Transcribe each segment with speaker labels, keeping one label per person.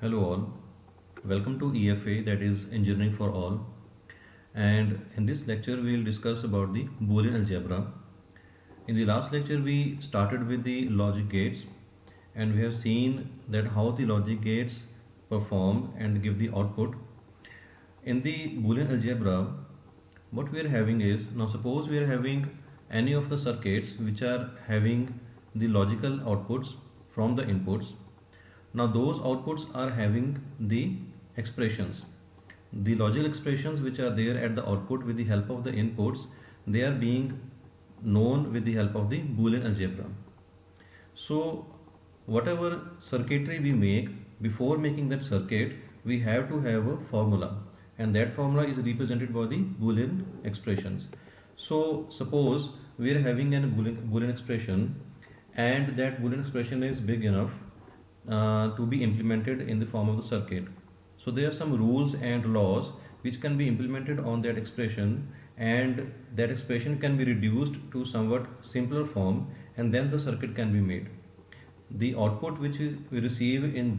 Speaker 1: Hello all, welcome to EFA, that is Engineering for All, and in this lecture we will discuss about the Boolean algebra. In the last lecture we started with the logic gates and we have seen that how the logic gates perform and give the output. In the Boolean algebra, what we are having is, now suppose we are having any of the circuits which are having the logical outputs from the inputs. Now those outputs are having the expressions. The logical expressions which are there at the output with the help of the inputs, they are being known with the help of the Boolean algebra. So whatever circuitry we make, before making that circuit, we have to have a formula, and that formula is represented by the Boolean expressions. So suppose we are having a Boolean expression, and that Boolean expression is big enough to be implemented in the form of the circuit. So there are some rules and laws which can be implemented on that expression, and that expression can be reduced to somewhat simpler form, and then the circuit can be made. The output which we receive in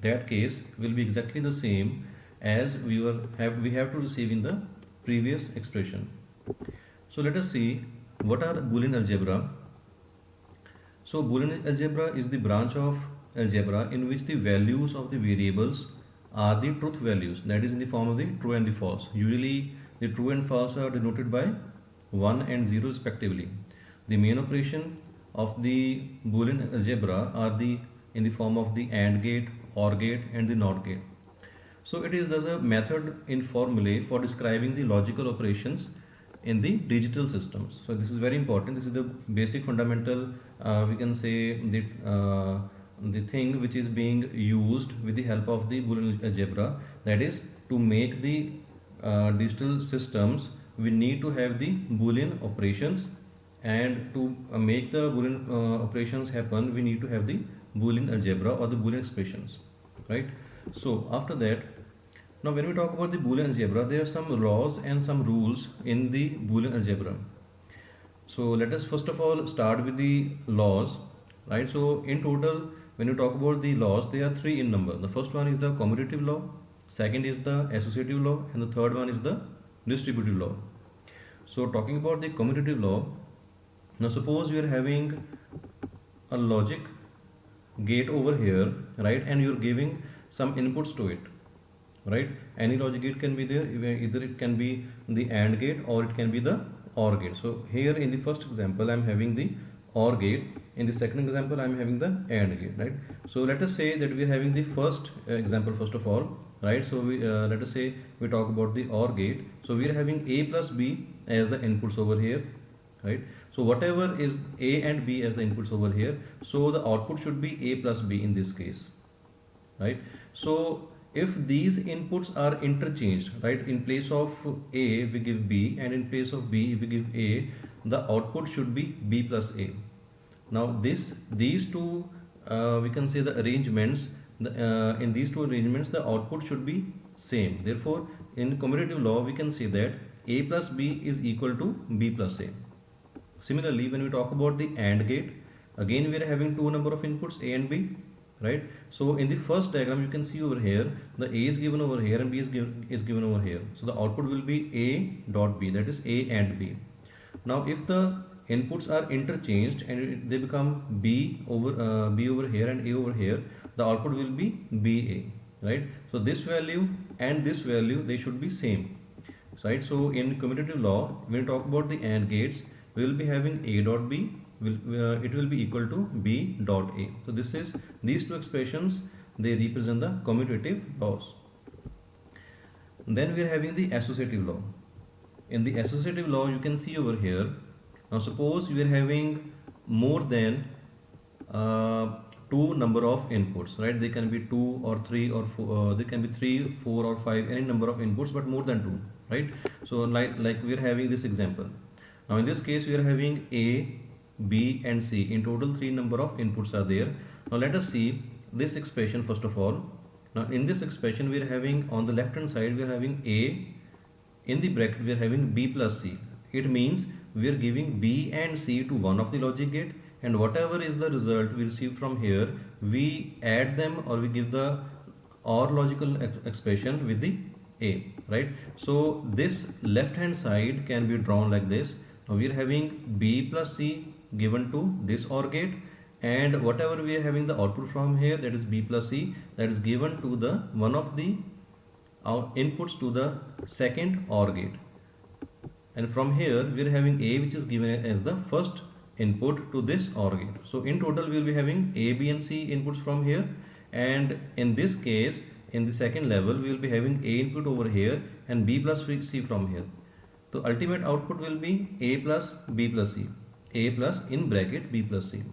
Speaker 1: that case will be exactly the same as we have to receive in the previous expression. So let us see what are Boolean algebra. So Boolean algebra is the branch of algebra in which the values of the variables are the truth values, that is in the form of the true and the false. Usually the true and false are denoted by 1 and 0 respectively. The main operation of the Boolean algebra are in the form of the AND gate, OR gate and the NOT gate. So it is thus a method in formulae for describing the logical operations in the digital systems. So this is very important. This is the basic fundamental, we can say the thing which is being used with the help of the Boolean algebra. That is, to make the digital systems, we need to have the Boolean operations, and to make the Boolean operations happen, we need to have the Boolean algebra or the Boolean expressions, right? So after that, now when we talk about the Boolean algebra, there are some laws and some rules in the Boolean algebra. So let us first of all start with the laws, right? So in total, when you talk about the laws, there are three in number. The first one is the commutative law, second is the associative law, and the third one is the distributive law. So talking about the commutative law, now suppose we are having a logic gate over here, right, and you're giving some inputs to it, right? Any logic gate can be there, either it can be the AND gate or it can be the OR gate. So here in the first example I'm having the OR gate, in the second example I'm having the AND gate, right? So let us say that we are having the first example first of all, right? So we let us say we talk about the OR gate. So we are having A plus B as the inputs over here, right? So whatever is A and B as the inputs over here, so the output should be A plus B in this case, right? So if these inputs are interchanged, right, in place of A we give B and in place of B we give A, the output should be B plus A. Now these two we can say the arrangements, in these two arrangements the output should be same. Therefore in commutative law we can say that A plus B is equal to B plus A. Similarly, when we talk about the AND gate, again we are having two number of inputs A and B, right? So in the first diagram you can see over here the A is given over here and B is given over here. So the output will be A dot B, that is A and B. Now if the inputs are interchanged and they become B over here and A over here, the output will be BA, right? So this value and this value, they should be same, right? So in commutative law, when we talk about the AND gates, we will be having A dot B, it will be equal to B dot A. So these two expressions, they represent the commutative laws. Then we are having the associative law. In the associative law, you can see over here, now suppose we are having more than two number of inputs, right? They can be two or three or four, they can be three, four or five, any number of inputs, but more than two, right? So like we are having this example. Now in this case we are having A, B and C. In total three number of inputs are there. Now let us see this expression first of all. Now in this expression we are having on the left hand side we are having A, in the bracket we are having B plus C. It means we are giving B and C to one of the logic gate, and whatever is the result we receive from here, we add them or we give the OR logical expression with the A, right? So this left hand side can be drawn like this. Now we are having B plus C given to this OR gate, and whatever we are having the output from here, that is B plus C, that is given to the one of the inputs to the second OR gate. And from here we are having A, which is given as the first input to this OR gate. So in total we will be having A, B and C inputs from here, and in this case in the second level we will be having A input over here and B plus C from here. So ultimate output will be A plus B plus C, A plus in bracket B plus C.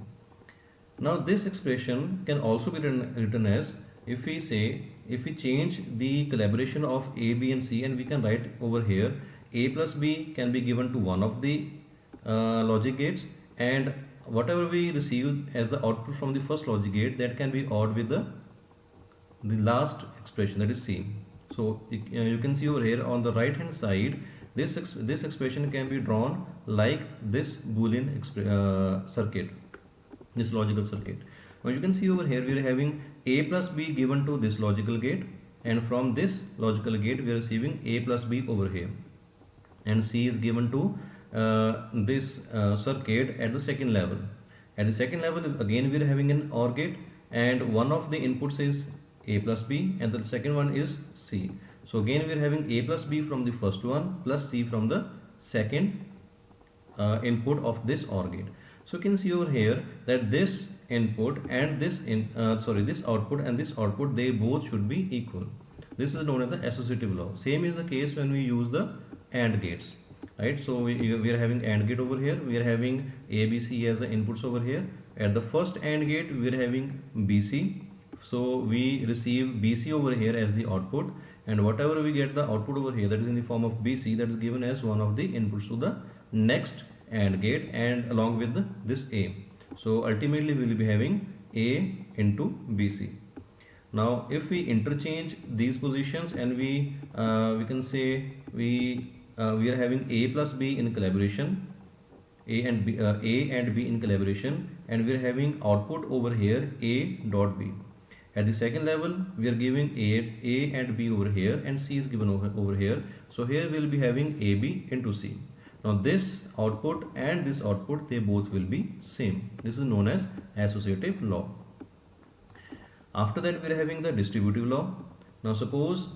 Speaker 1: Now this expression can also be written as, if we change the collaboration of A, B and C, and we can write over here A plus B can be given to one of the logic gates, and whatever we receive as the output from the first logic gate, that can be ORed with the last expression, that is C. So you can see over here on the right hand side, this expression can be drawn like this Boolean circuit, this logical circuit. Now you can see over here we are having A plus B given to this logical gate, and from this logical gate we are receiving A plus B over here, and C is given to this circuit at the second level. At the second level again we are having an OR gate, and one of the inputs is A plus B and the second one is C. So again we are having A plus B from the first one plus C from the second input of this OR gate. So you can see over here that this input and this this output and this output, they both should be equal. This is known as the associative law. Same is the case when we use the AND gates, right? So we are having AND gate over here, we are having ABC as the inputs over here. At the first AND gate we are having BC, so we receive BC over here as the output, and whatever we get the output over here, that is in the form of BC, that is given as one of the inputs to the next AND gate, and along with this A. So ultimately we will be having A into BC. Now if we interchange these positions and we can say we are having A plus B in collaboration, A and B in collaboration, and we are having output over here A dot B. At the second level we are giving A and B over here, and C is given over here. So here we will be having AB into C. Now this output and this output, they both will be same. This is known as associative law. After that we are having the distributive law. Now suppose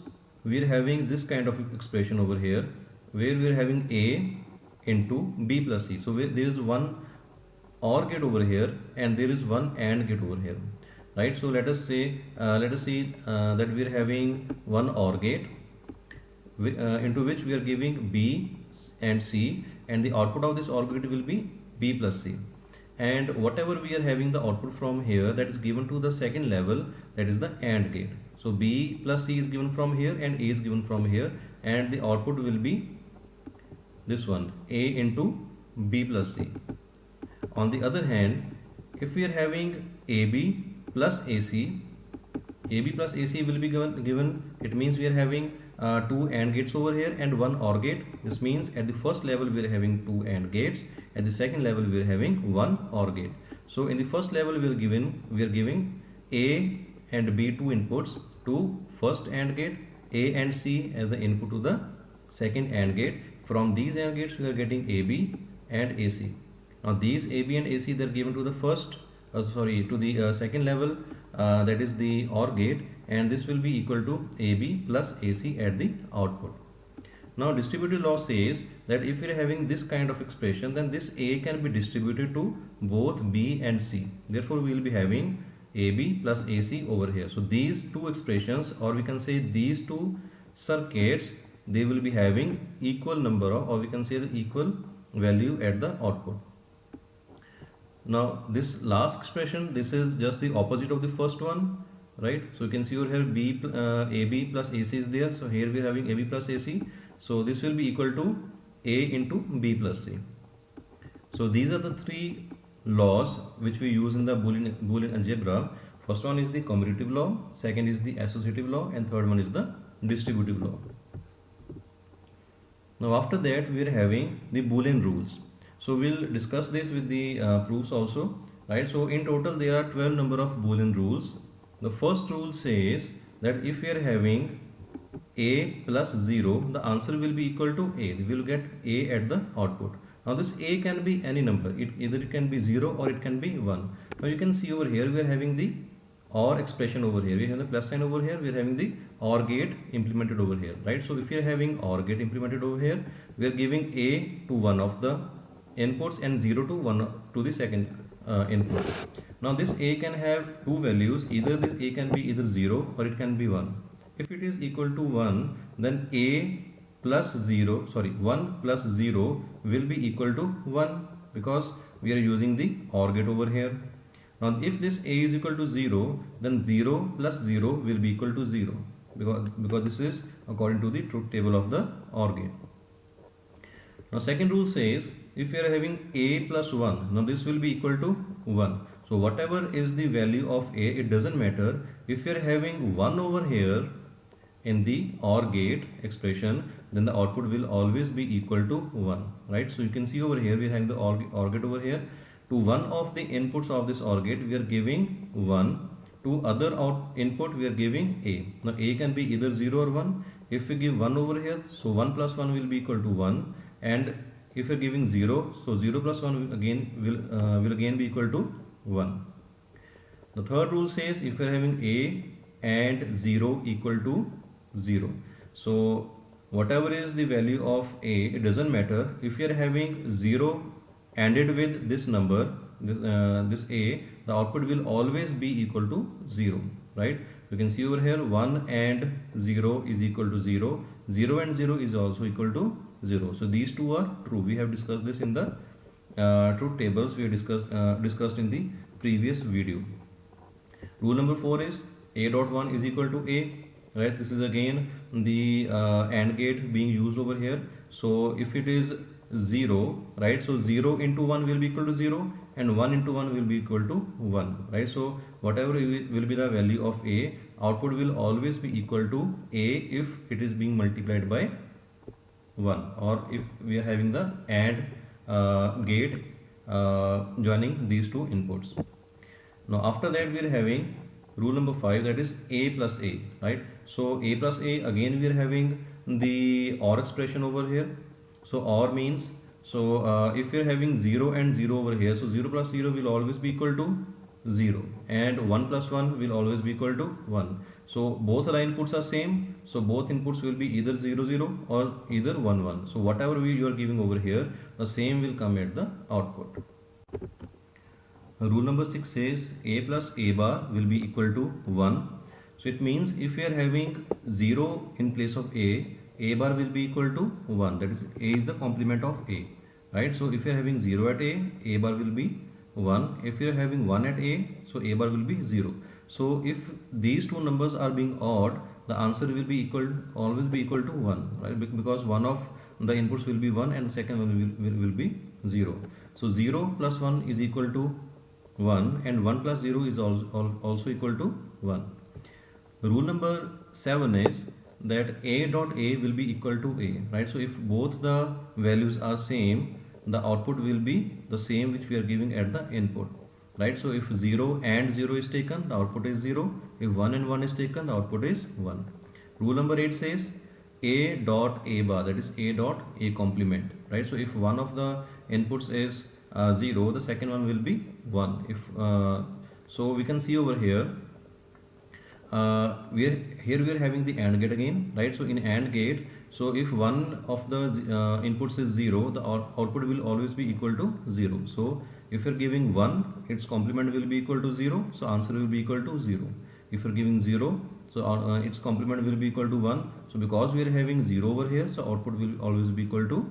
Speaker 1: we are having this kind of expression over here where we are having A into B plus C. So there is one OR gate over here and there is one AND gate over here, right? So let us see that we are having one OR gate into which we are giving B and C, and the output of this OR gate will be B plus C, and whatever we are having the output from here, that is given to the second level, that is the AND gate. So B plus C is given from here and A is given from here, and the output will be this one, A into B plus C. On the other hand, if we are having AB plus AC, AB plus AC will be given, it means we are having two AND gates over here and one OR gate. This means at the first level we are having two AND gates, at the second level we are having one OR gate. So in the first level we are giving A and B two inputs to first AND gate, A and C as the input to the second AND gate. From these AND gates we are getting AB and AC. Now these AB and AC, they are given to the second level, that is the OR gate, and this will be equal to AB plus AC at the output. Now distributive law says that if we are having this kind of expression, then this A can be distributed to both B and C. Therefore we will be having AB plus AC over here. So these two expressions, or we can say these two circuits, they will be having equal number of, or we can say the equal value at the output. Now this last expression, this is just the opposite of the first one, right? So you can see over here AB plus AC is there. So here we are having AB plus AC. So this will be equal to A into B plus C. So these are the three laws which we use in the Boolean algebra. First one is the commutative law, second is the associative law, and third one is the distributive law. Now after that we are having the Boolean rules. So we'll discuss this with the proofs also, right? So in total there are 12 number of Boolean rules. The first rule says that if we are having a plus 0, the answer will be equal to a. We will get a at the output. Now this a can be any number. Either it can be 0 or it can be 1. Now you can see over here we are having the OR expression over here. We have the plus sign over here. We are having the OR gate implemented over here, right? So if we are having OR gate implemented over here, we are giving a to one of the inputs and 0 to 1 to the second input. Now this a can have two values. Either this a can be either 0 or it can be 1. If it is equal to 1, then a plus 0, sorry, 1 plus 0 will be equal to 1, because we are using the OR gate over here. Now if this a is equal to 0, then 0 plus 0 will be equal to 0, because this is according to the truth table of the OR gate. Now second rule says if we are having a plus 1, now this will be equal to 1. So whatever is the value of a, it doesn't matter. If we are having 1 over here in the OR gate expression, then the output will always be equal to 1, right? So you can see over here we are having the OR gate over here. To one of the inputs of this OR gate we are giving 1. To other input we are giving a. Now a can be either 0 or 1. If we give 1 over here, so 1 plus 1 will be equal to 1. And if we are giving 0, so 0 plus 1 will again be equal to 1. The third rule says if we are having a and 0 equal to 0. So whatever is the value of a, it doesn't matter. If we are having 0 ANDed with this number, this a, the output will always be equal to 0, right? You can see over here 1 and 0 is equal to 0. 0 and 0 is also equal to 0. So these two are true. We have discussed this in the truth tables we have discussed in the previous video. Rule number 4 is a dot 1 is equal to a, right? This is again the AND gate being used over here. So if it is 0, right, so 0 into 1 will be equal to 0 and 1 into 1 will be equal to 1, right? So whatever will be the value of a, output will always be equal to a if it is being multiplied by 1, or if we are having the AND gate joining these two inputs. Now after that we are having rule number 5, that is a plus a, right? So a plus a, again we are having the OR expression over here. So OR means, so if we are having 0 and 0 over here, so 0 plus 0 will always be equal to 0 and 1 plus 1 will always be equal to 1. So both the inputs are same, so both inputs will be either 0 0 or either 1 1. So whatever you are giving over here, the same will come at the output. Rule number 6 says a plus a bar will be equal to 1. So it means if we are having 0 in place of a bar will be equal to 1. That is, a is the complement of a, right? So if you are having 0 at a bar will be 1. If you are having 1 at a, so a bar will be 0. So if these two numbers are being odd, the answer will be always be equal to 1, right? Because one of the inputs will be 1 and the second one will be 0. So 0 plus 1 is equal to 1 and 1 plus 0 is also equal to 1. Rule number 7 is that a dot a will be equal to a, right? So if both the values are same, the output will be the same which we are giving at the input, right? So if 0 and 0 is taken, the output is 0. If 1 and 1 is taken, the output is 1. Rule number 8 says a dot a bar, that is a dot a complement, right? So if one of the inputs is 0, the second one will be 1. If so we can see over here we are having the AND gate again, right? So in AND gate, so if one of the inputs is 0, the output will always be equal to 0. So if you're giving 1, its complement will be equal to 0, so answer will be equal to 0. If you're giving 0, so its complement will be equal to 1. So because we are having 0 over here, so output will always be equal to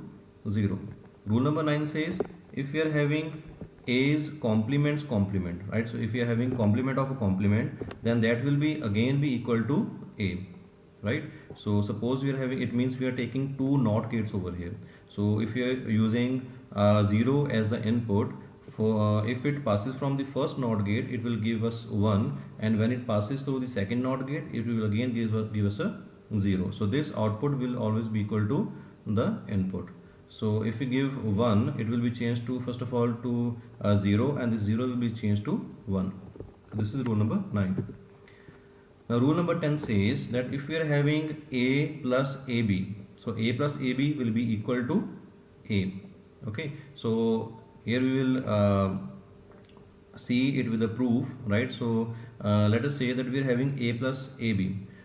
Speaker 1: 0. Rule number 9 says if we are having A's complement's complement, right? So if we are having complement of a complement, then that will be again be equal to A, right? So suppose we are having, it means we are taking two NOT gates over here. So if we are using 0 as the input, for if it passes from the first NOT gate, it will give us 1, and when it passes through the second NOT gate, it will again give us a 0. So this output will always be equal to the input. So if we give 1, it will be changed to, first of all, to 0, and this 0 will be changed to 1. This is rule number 9. Now rule number 10 says that if we are having a plus ab, so a plus ab will be equal to a. Okay, so here we will see it with the proof, right? So let us say that we are having a plus ab.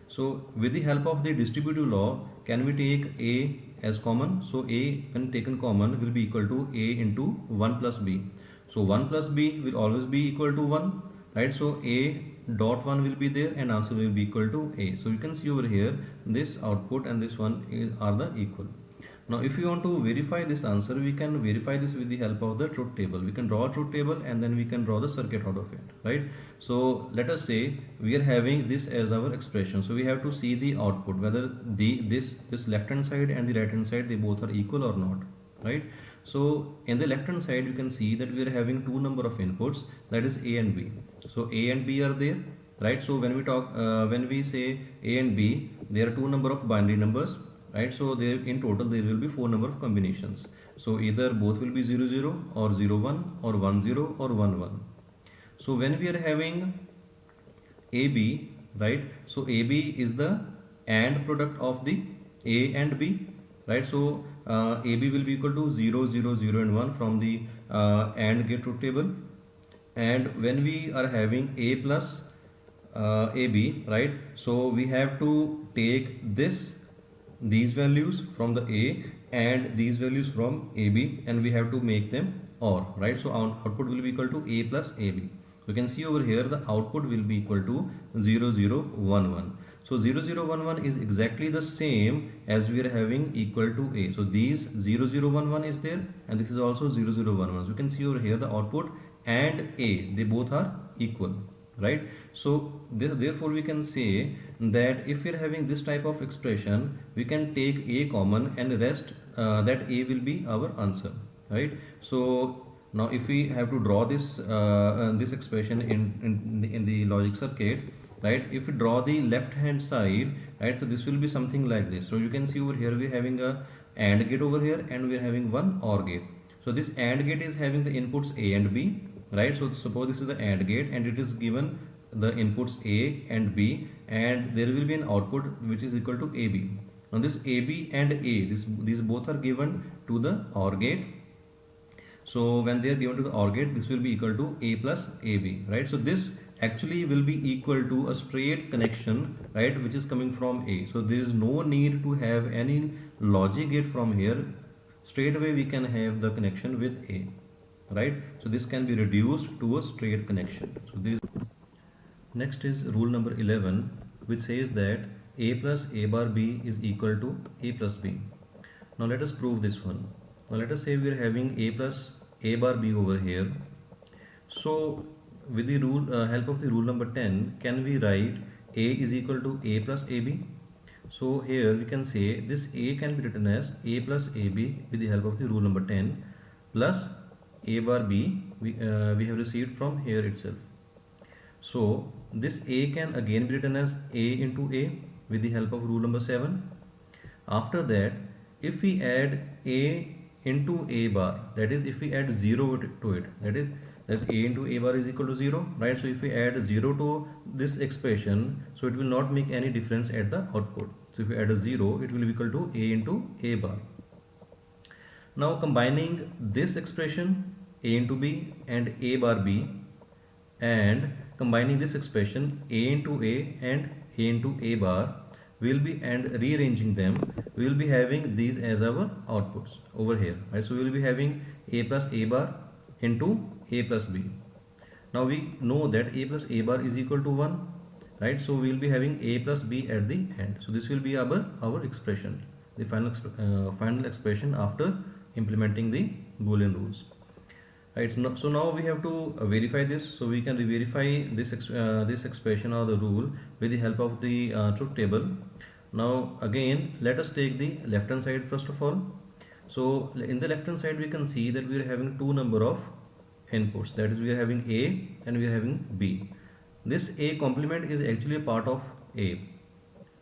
Speaker 1: So with the help of the distributive law, can we take a as common? So a when taken common will be equal to a into 1 plus b. So 1 plus b will always be equal to 1, right? So a dot 1 will be there and answer will be equal to a. So you can see over here this output and this one are the equal. Now if you want to verify this answer, we can verify this with the help of the truth table. We can draw a truth table and then we can draw the circuit out of it, right? So let us say we are having this as our expression. So we have to see the output, whether this left hand side and the right hand side, they both are equal or not, right? So in the left hand side you can see that we are having two number of inputs, that is a and b. So a and b are there, right? So when we talk when we say a and b, there are two number of binary numbers, right? So there in total there will be four number of combinations. So either both will be 0 0 or 0 1 or 1 0 or 1 1. So when we are having AB, right? So AB is the AND product of the A and B, right? So AB will be equal to 0 0 0 and 1 from the AND gate truth table. And when we are having A plus AB, right? So we have to take these values from the A and these values from AB, and we have to make them OR, right? So our output will be equal to A plus AB. So you can see over here the output will be equal to 0 0 1 1. So 0 0 1 1 is exactly the same as we are having equal to A. So these 0 0 1 1 is there and this is also 0 0 1 1. So you can see over here the output and A, they both are equal, right? So therefore we can say that if we are having this type of expression, we can take A common and rest that A will be our answer, right? So now if we have to draw this expression in the logic circuit, right? If we draw the left hand side, right, so this will be something like this. So you can see over here we are having a AND gate over here and we are having one OR gate. So this AND gate is having the inputs A and B, right? So suppose this is the AND gate and it is given the inputs A and B, and there will be an output which is equal to AB. Now this AB and A, these both are given to the OR gate. So when they are given to the OR gate, this will be equal to A plus AB, right? So this actually will be equal to a straight connection, right, which is coming from A. So there is no need to have any logic gate from here. Straight away we can have the connection with A, right? So this can be reduced to a straight connection. So this next is rule number 11, which says that A plus A bar B is equal to A plus B. Now let us prove this one. Now let us say we are having A plus A bar B over here. So with the help of the rule number 10, can we write A is equal to A plus AB? So here we can say this A can be written as A plus AB with the help of the rule number 10 plus A bar B we have received from here itself. So this A can again be written as A into A with the help of rule number 7. After that, if we add A into A bar, that is if we add 0 to it, that's A into A bar is equal to 0, right? So if we add 0 to this expression, so it will not make any difference at the output. So if we add a 0, it will be equal to A into A bar. Now combining this expression A into B and A bar B, and combining this expression A into A and A into A bar, will be and rearranging them, we will be having these as our outputs over here, right? So we will be having A plus A bar into A plus B. Now we know that A plus A bar is equal to 1, right? So we will be having A plus B at the end. So this will be our expression, the final expression after implementing the Boolean rules. Right, so now we have to verify this. So we can verify this expression or the rule with the help of the truth table. Now again, let us take the left hand side first of all. So in the left hand side we can see that we are having two number of inputs, that is we are having A and we are having B. This A complement is actually a part of A.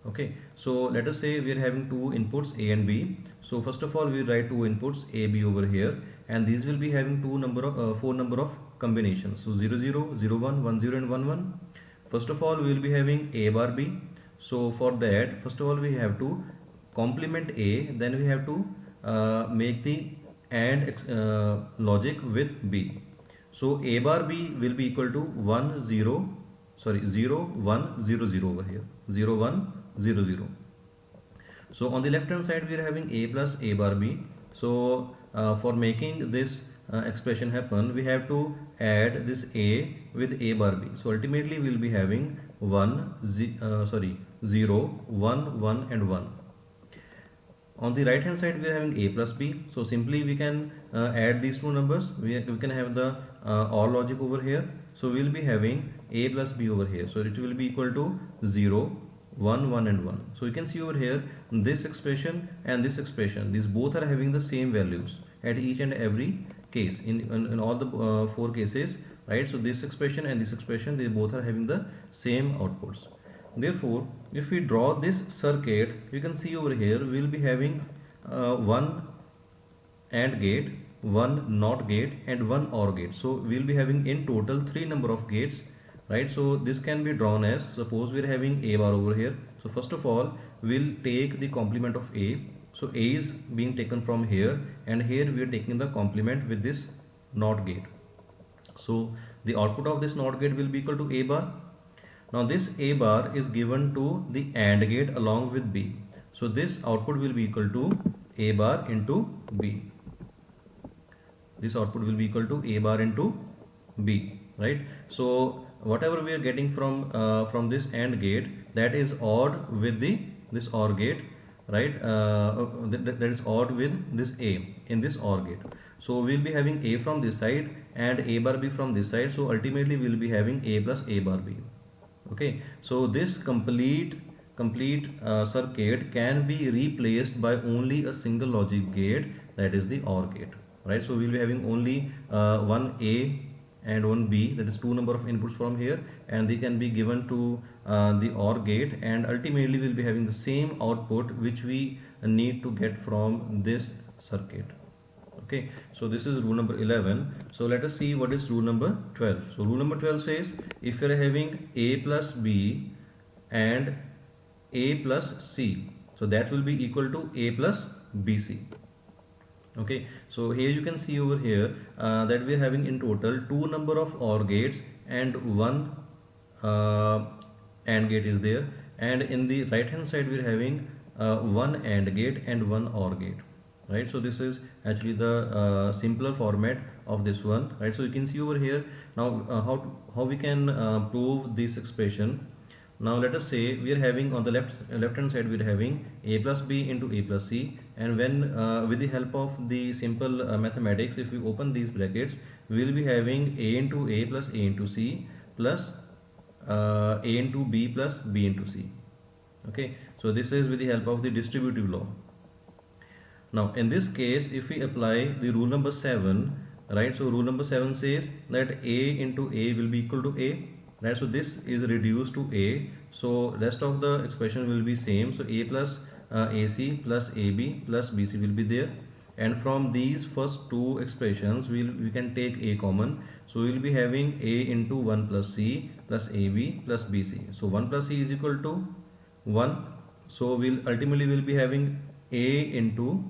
Speaker 1: Okay, so let us say we are having two inputs A and B. So first of all we write two inputs A, B over here, and these will be having four number of combinations. So 0 0 0 1 1 0 and 1 1. First of all, we will be having a bar b. So for that, first of all, we have to complement a, then we have to make the and logic with b. So a bar b will be equal to 1 0, sorry, 0 1 0 0 over here, 0 1 0 0. So on the left hand side we are having a plus a bar b. So for making this expression happen, we have to add this a with a bar b. So ultimately we will be having 0 1 1 and 1. On the right hand side we are having a plus b. So simply we can add these two numbers. We can have the OR logic over here. So we will be having a plus b over here. So it will be equal to 0 1 1 and 1. So you can see over here this expression and this expression, these both are having the same values at each and every case in all the four cases, right? So this expression and this expression, they both are having the same outputs. Therefore, if we draw this circuit, you can see over here we will be having one AND gate, one NOT gate and one OR gate. So we will be having in total 3 number of gates, right? So this can be drawn as, suppose we are having a bar over here. So first of all we'll take the complement of a. So a is being taken from here and here we are taking the complement with this NOT gate. So the output of this NOT gate will be equal to a bar. Now this a bar is given to the AND gate along with b. So this output will be equal to a bar into b. This output will be equal to a bar into b, right? So whatever we are getting from this AND gate, that is ORed with this OR gate, right? That is ORed with this a in this OR gate. So we will be having a from this side and a bar b from this side. So ultimately we will be having a plus a bar b. Okay, so this complete circuit can be replaced by only a single logic gate, that is the OR gate, right? So we will be having only one a and one b, that is 2 number of inputs from here, and they can be given to the OR gate, and ultimately we will be having the same output which we need to get from this circuit. Okay, so this is rule number 11. So let us see what is rule number 12. So rule number 12 says, if you are having a plus b and a plus c, so that will be equal to a plus bc. Okay, so here you can see over here that we are having in total 2 number of OR gates and one AND gate is there, and in the right hand side we are having one AND gate and one OR gate, right? So this is actually the simpler format of this one, right? So you can see over here now how we can prove this expression. Now let us say we are having on the left hand side we are having a plus b into a plus c, and when with the help of the simple mathematics, if we open these brackets, we will be having a into a plus a into c plus a into b plus b into c. Okay, so this is with the help of the distributive law. Now in this case, if we apply the rule number 7, right? So rule number 7 says that a into a will be equal to a, right? So this is reduced to a, so rest of the expression will be same. So a plus ac plus ab plus bc will be there, and from these first two expressions we can take a common. So we will be having a into 1 plus c plus ab plus bc. So 1 plus c is equal to 1. So we'll ultimately will be having a into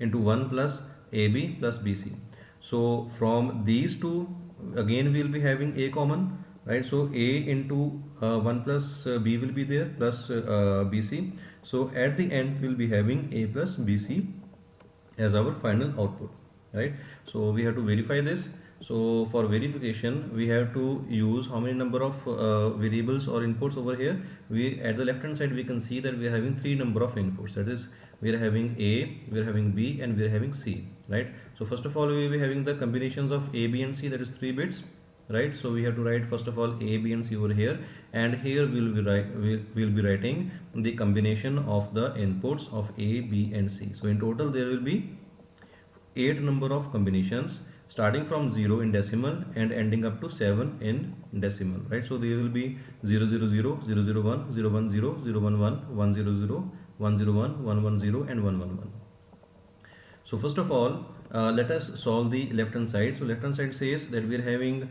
Speaker 1: 1 plus ab plus bc. So from these two again we will be having a common, right? So a into 1 plus b will be there plus bc. So at the end we will be having a plus bc as our final output, right? So we have to verify this. So for verification we have to use how many number of variables or inputs over here. We at the left hand side we can see that we are having 3 number of inputs, that is we are having a, we are having b and we are having c, right? So first of all we will be having the combinations of a, b and c, that is 3 bits, right? So we have to write first of all a, b and c over here, and here we will be writing the combination of the inputs of a, b and c. So in total there will be 8 number of combinations starting from 0 in decimal and ending up to 7 in decimal, right? So there will be 0 0 0 0 0 1 0 1 0 0 1 1 1 0 0 1 0 1 1 1 0 and 1 1 1. So first of all let us solve the left hand side. So left hand side says that we are having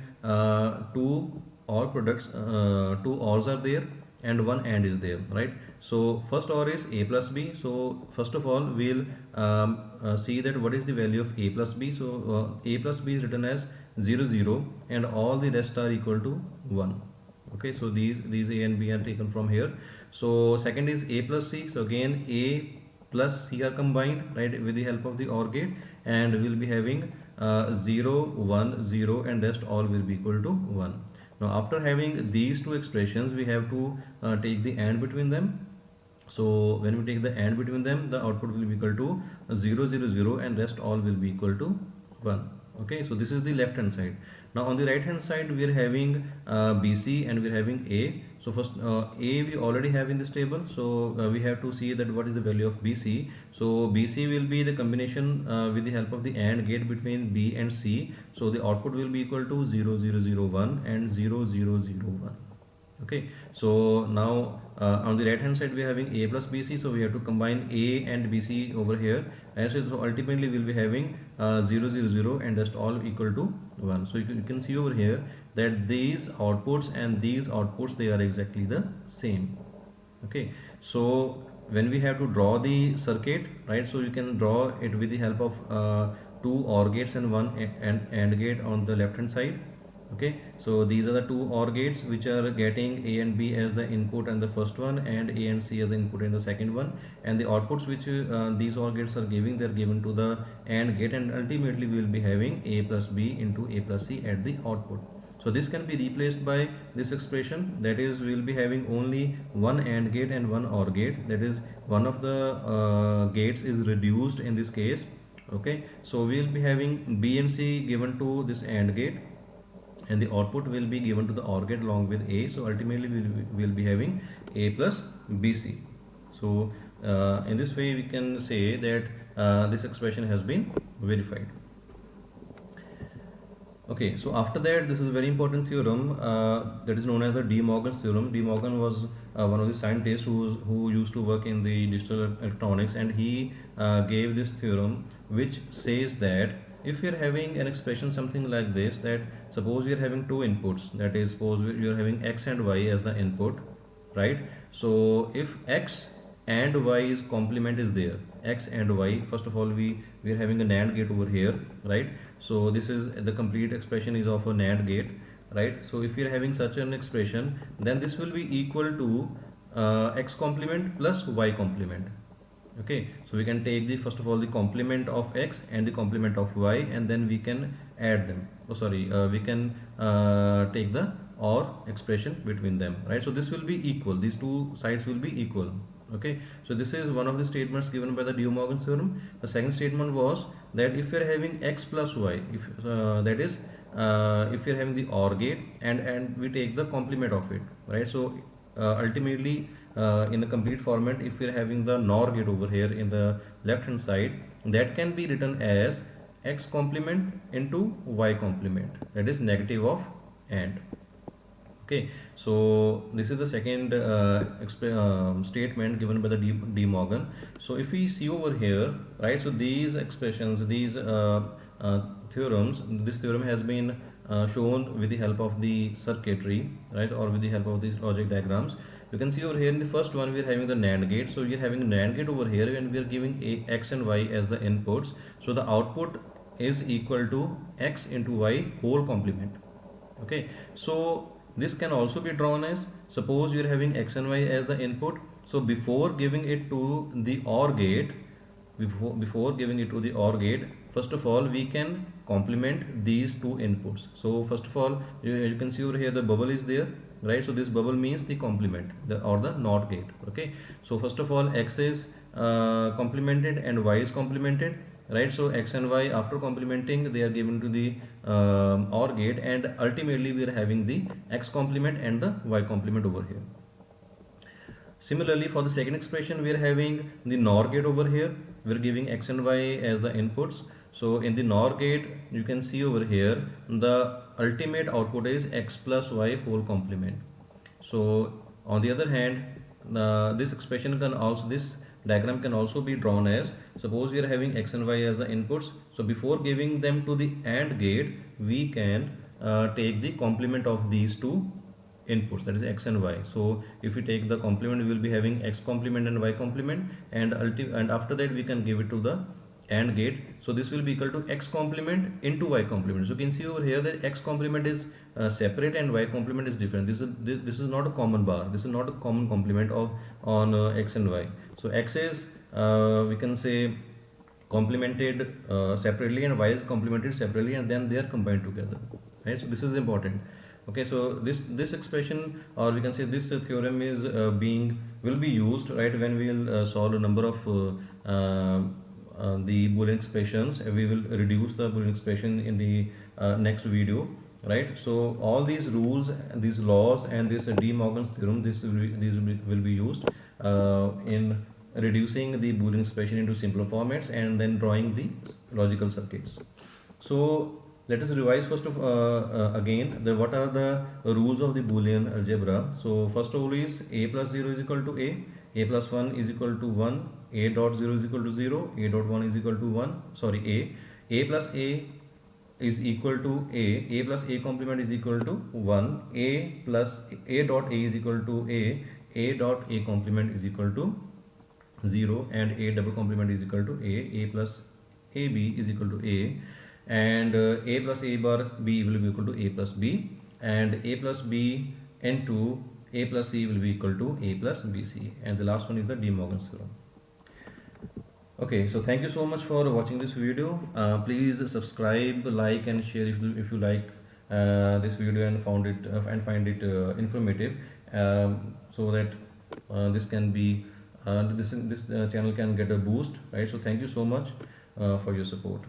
Speaker 1: 2 OR products, two ORs are there and one AND is there, right? So first OR is A plus B. So first of all we'll see that what is the value of A plus B. So A plus B is written as 0 0 and all the rest are equal to 1. Okay, so these A and B are taken from here. So second is A plus C. So again A plus C are combined, right, with the help of the OR gate, and we'll be having 0 1 0 and rest all will be equal to 1. Now after having these two expressions we have to take the AND between them. So when we take the AND between them, the output will be equal to 0 0 0 and rest all will be equal to 1. Okay, so this is the left hand side. Now on the right hand side we are having BC and we are having A. So first A we already have in this table, so we have to see that what is the value of BC. So BC will be the combination with the help of the AND gate between B and C. So the output will be equal to 0 0 0 1 and 0 0 0 1. Okay, so now on the right hand side we are having A plus BC, so we have to combine A and BC over here, and so ultimately we'll be having 0 0 0 and just all equal to 1. So you can see over here that these outputs and these outputs, they are exactly the same. Okay, so when we have to draw the circuit, right, so you can draw it with the help of two OR gates and one AND gate on the left hand side. Okay, so these are the two OR gates which are getting A and B as the input in the first one and A and C as the input in the second one, and the outputs which these OR gates are giving, they are given to the AND gate, and ultimately we will be having A plus B into A plus C at the output. So this can be replaced by this expression, that is we will be having only one AND gate and one OR gate, that is one of the gates is reduced in this case. Okay, so we will be having B and C given to this AND gate, and the output will be given to the OR gate along with A. So ultimately we will be having A plus BC. So in this way we can say that this expression has been verified. Okay, so after that, this is a very important theorem that is known as the De Morgan's theorem. De Morgan was one of the scientists who used to work in the digital electronics, and he gave this theorem which says that if you're having an expression something like this, that suppose you're having two inputs, that is suppose you're having x and y as the input, right? So if x and y is complement is there, x and y, first of all we are having a NAND gate over here, right? So this is the complete expression is of a NAND gate, right? So if you are having such an expression, then this will be equal to x complement plus y complement. Okay, so we can take the first of all the complement of x and the complement of y, and then we can add them. Oh sorry, we can take the OR expression between them, right? So this will be equal, these two sides will be equal. Okay, so this is one of the statements given by the De Morgan theorem. The second statement was that if you are having x plus y, if that is if you are having the OR gate and we take the complement of it, right? So ultimately in the complete format, if we are having the NOR gate over here in the left hand side, that can be written as x complement into y complement, that is negative of AND. Okay, so this is the second statement given by the De Morgan. So if we see over here, right, so these expressions, these theorems, this theorem has been shown with the help of the circuitry, right, or with the help of these logic diagrams. You can see over here in the first one we are having the NAND gate. So we are having a NAND gate over here, and we are giving x and y as the inputs. So the output is equal to x into y whole complement. Okay, so this can also be drawn as, suppose you are having x and y as the input. So before giving it to the OR gate, before giving it to the OR gate, first of all we can complement these two inputs. So first of all you can see over here the bubble is there, right? So this bubble means the complement, or the NOT gate. Okay, so first of all x is complemented and y is complemented, right? So x and y after complementing they are given to the OR gate, and ultimately we are having the x complement and the y complement over here. Similarly, for the second expression we are having the NOR gate over here. We are giving x and y as the inputs. So in the NOR gate you can see over here the ultimate output is x plus y whole complement. So on the other hand, this expression can also, this diagram can also be drawn as, suppose we are having x and y as the inputs. So before giving them to the AND gate, we can take the complement of these two inputs, that is x and y. So if we take the complement, we will be having x complement and y complement, and after that we can give it to the AND gate. So this will be equal to x complement into y complement. So you can see over here that x complement is separate and y complement is different. This is not a common bar. This is not a common complement of on x and y. So x is we can say complemented separately, and y is complemented separately, and then they are combined together, right? So this is important. Okay, so this expression, or we can say this theorem is being will be used, right, when we will solve a number of the Boolean expressions. We will reduce the Boolean expression in the next video, right? So all these rules, these laws, and this De Morgan's theorem, will be used in reducing the Boolean expression into simpler formats and then drawing the logical circuits. So let us revise first of again what are the rules of the Boolean algebra. So first rule is a plus 0 is equal to a plus 1 is equal to 1, a dot 0 is equal to 0, a dot 1 is equal to 1, sorry, a plus a is equal to a plus a complement is equal to 1, a plus a dot a is equal to a dot a complement is equal to 0, and a double complement is equal to a plus ab is equal to a, and a plus a bar b will be equal to a plus b, and a plus b into a plus c will be equal to a plus bc, and the last one is the De Morgan's theorem. Okay, so thank you so much for watching this video. Please subscribe, like, and share if you like this video and find it informative, so that this can be this channel can get a boost, right? So thank you so much for your support.